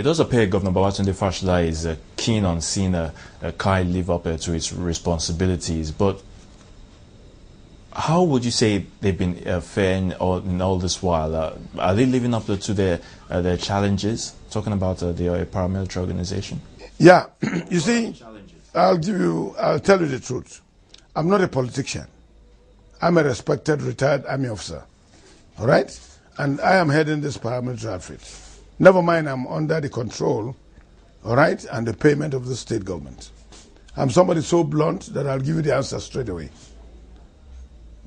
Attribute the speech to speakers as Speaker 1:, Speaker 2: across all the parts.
Speaker 1: It does appear Governor Babatunde Fashola is keen on seeing Kai live up to its responsibilities, but how would you say they've been faring in all this while? Are they living up to their challenges? Talking about the paramilitary organization.
Speaker 2: Yeah, you see, I'll tell you the truth. I'm not a politician. I'm a respected retired army officer. All right? And I am heading this paramilitary outfit. Never mind, I'm under the control, all right, and the payment of the state government. I'm somebody so blunt that I'll give you the answer straight away.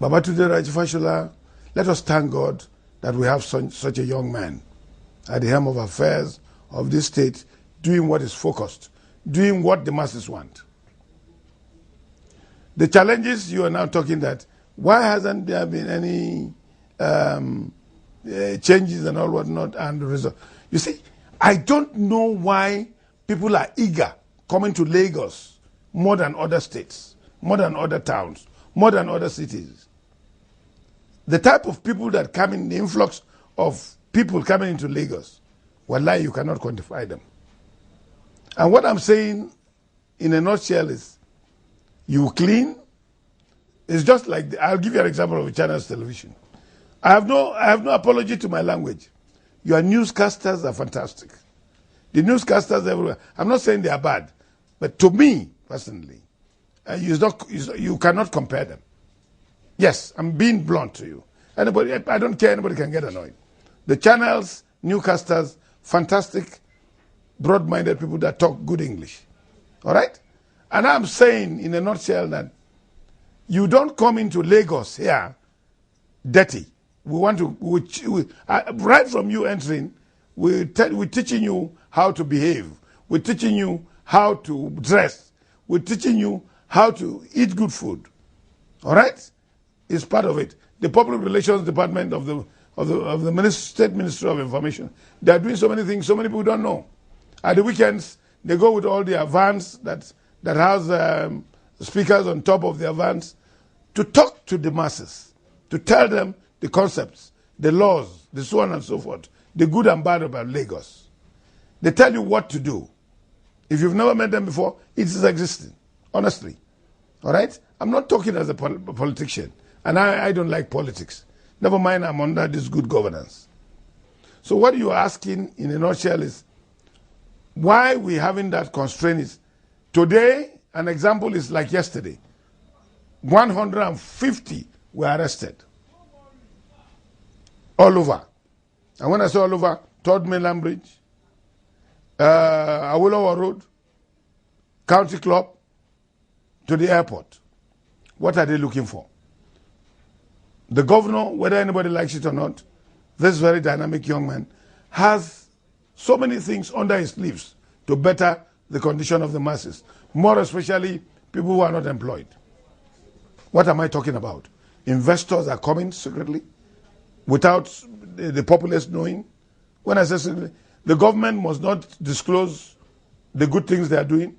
Speaker 2: Babatunde Fashola, let us thank God that we have such a young man at the helm of affairs of this state, doing what is focused, doing what the masses want. The challenges you are now talking that, why hasn't there been any changes and all whatnot and the result? You see, I don't know why people are eager coming to Lagos more than other states, more than other towns, more than other cities. The type of people that come in, the influx of people coming into Lagos, wallahi, you cannot quantify them. And what I'm saying in a nutshell is, you clean. It's just like, I'll give you an example of a channel's television. I have no apology to my language. Your newscasters are fantastic. The newscasters everywhere. I'm not saying they are bad, but to me personally, you cannot compare them. Yes, I'm being blunt to you. Anybody, I don't care. Anybody can get annoyed. The channels, newscasters, fantastic, broad-minded people that talk good English. All right? And I'm saying in a nutshell that you don't come into Lagos here dirty. We want to, right from you entering, we're teaching you how to behave. We're teaching you how to dress. We're teaching you how to eat good food. All right? It's part of it. The Public Relations Department of the State Ministry of Information, they are doing so many things, so many people don't know. At the weekends, they go with all their vans that has speakers on top of their vans to talk to the masses, to tell them the concepts, the laws, the so on and so forth, the good and bad about Lagos. They tell you what to do. If you've never met them before, it is existing, honestly. All right? I'm not talking as a politician, and I don't like politics. Never mind, I'm under this good governance. So what you're asking in a nutshell is, why we having that constraint is, today, an example is like yesterday. 150 were arrested. All over. And when I say all over, Third Mainland Bridge, Awolowo Road, County Club, to the airport. What are they looking for? The governor, whether anybody likes it or not, this very dynamic young man, has so many things under his sleeves to better the condition of the masses, more especially people who are not employed. What am I talking about? Investors are coming secretly without the populace knowing. When I say secretly, the government must not disclose the good things they are doing.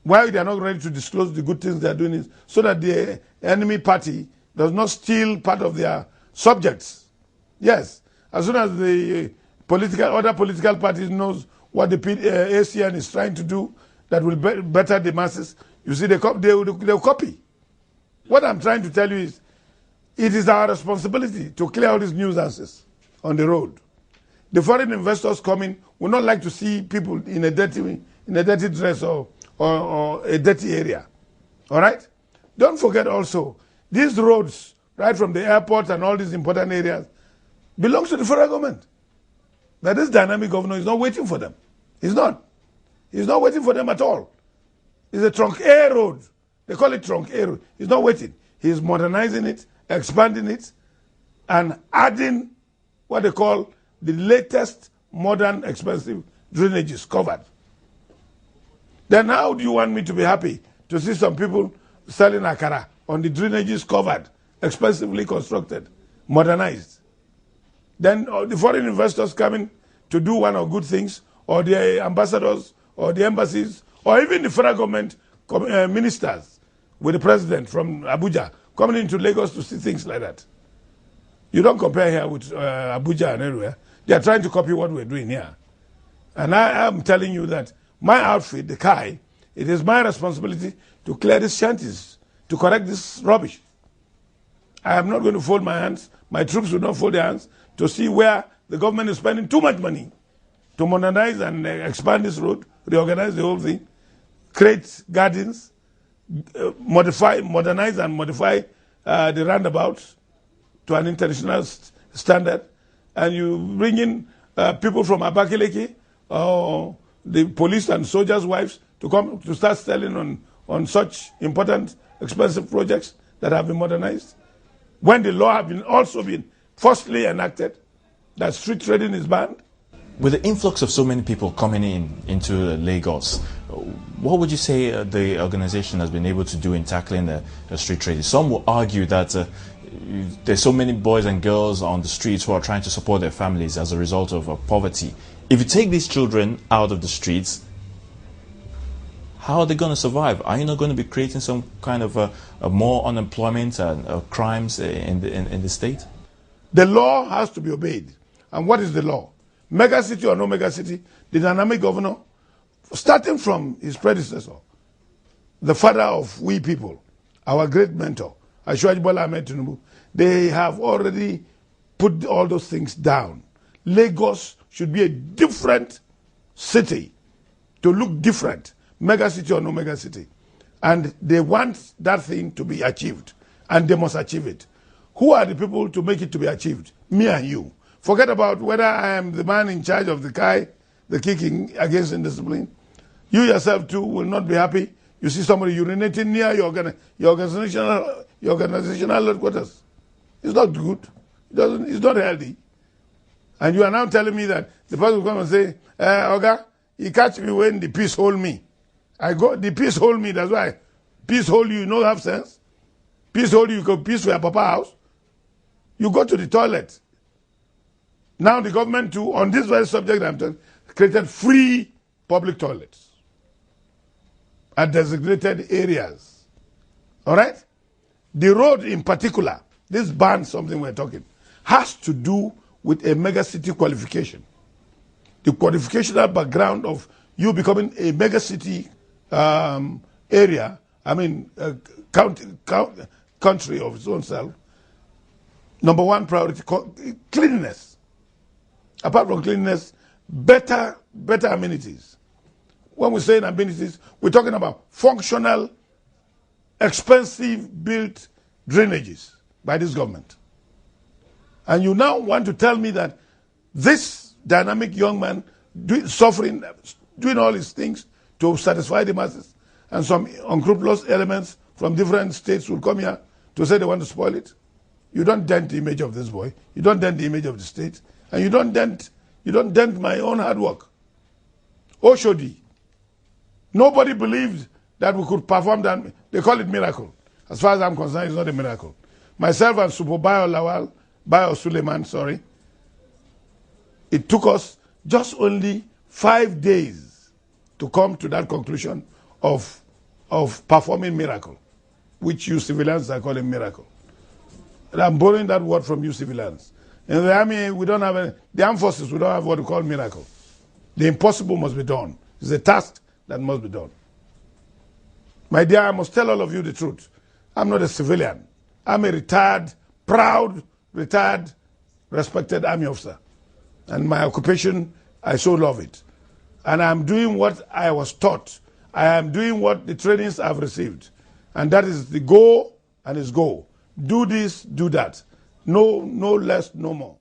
Speaker 2: Why they are not ready to disclose the good things they are doing is so that the enemy party does not steal part of their subjects. Yes, as soon as the other political parties knows what the ACN is trying to do that will better the masses, you see, they'll copy. What I'm trying to tell you is, it is our responsibility to clear all these nuisances on the road. The foreign investors coming would not like to see people in a dirty dress or a dirty area. All right? Don't forget also, these roads, right from the airport and all these important areas, belongs to the federal government. But this dynamic governor is not waiting for them. He's not. He's not waiting for them at all. It's a trunk A road. They call it trunk A road. He's not waiting. He's modernizing it, expanding it, and adding what they call the latest modern expensive drainages covered. Then how do you want me to be happy to see some people selling akara on the drainages covered, expensively constructed, modernized? Then the foreign investors coming to do one or good things, or the ambassadors, or the embassies, or even the federal government ministers with the president from Abuja coming into Lagos to see things like that. You don't compare here with Abuja and everywhere. They are trying to copy what we're doing here. And I am telling you that my outfit, the Kai, it is my responsibility to clear these shanties, to correct this rubbish. I am not going to fold my hands. My troops will not fold their hands to see where the government is spending too much money to modernize and expand this road, reorganize the whole thing, create gardens, modernize and modify the roundabouts to an international standard, and you bring in people from Abakaliki or the police and soldiers' wives to come to start selling on such important, expensive projects that have been modernized. When the law have also been forcibly enacted that street trading is banned.
Speaker 1: With the influx of so many people coming into Lagos, what would you say the organization has been able to do in tackling the street trading? Some will argue that there's so many boys and girls on the streets who are trying to support their families as a result of poverty. If you take these children out of the streets, how are they going to survive? Are you not going to be creating some kind of more unemployment and crimes in the state?
Speaker 2: The law has to be obeyed. And what is the law? Mega city or no mega city, the dynamic governor, starting from his predecessor, the father of we people, our great mentor, Ashwaji Bola Ahmed Tinubu, they have already put all those things down. Lagos should be a different city, to look different, mega city or no mega city. And they want that thing to be achieved, and they must achieve it. Who are the people to make it to be achieved? Me and you. Forget about whether I am the man in charge of the Kai, the kicking against indiscipline. You yourself too will not be happy. You see somebody urinating near your organizational headquarters. It's not good. It's not healthy. And you are now telling me that the person will come and say, Oga, you catch me when the peace hold me. I go, the peace hold me, that's why. Peace hold you, you don't have sense. Peace hold you, you go peace for your papa house. You go to the toilet. Now the government too, on this very subject I'm talking, created free public toilets at designated areas. All right? The road in particular, this ban, something we're talking, has to do with a mega city qualification. The qualificational background of you becoming a mega city area, country of its own self. Number one priority, cleanliness. Apart from cleanliness, better amenities. When we say amenities, we're talking about functional, expensive built drainages by this government. And you now want to tell me that this dynamic young man doing all these things to satisfy the masses, and some unscrupulous elements from different states will come here to say they want to spoil it? You don't dent the image of this boy. You don't dent the image of the state. And you don't dent my own hard work. Oshodi. Nobody believed that we could perform that. They call it miracle. As far as I'm concerned, it's not a miracle. Myself and Super Bayo Suleiman, it took us just only 5 days to come to that conclusion of performing miracle, which you civilians are calling miracle. And I'm borrowing that word from you civilians. In the army, we don't have the armed forces, we don't have what we call miracle. The impossible must be done. It's a task that must be done. My dear, I must tell all of you the truth. I'm not a civilian. I'm a retired, proud, respected army officer. And my occupation, I so love it. And I'm doing what I was taught. I am doing what the trainings I've received. And that is the go and is go. Do this, do that. No less, no more.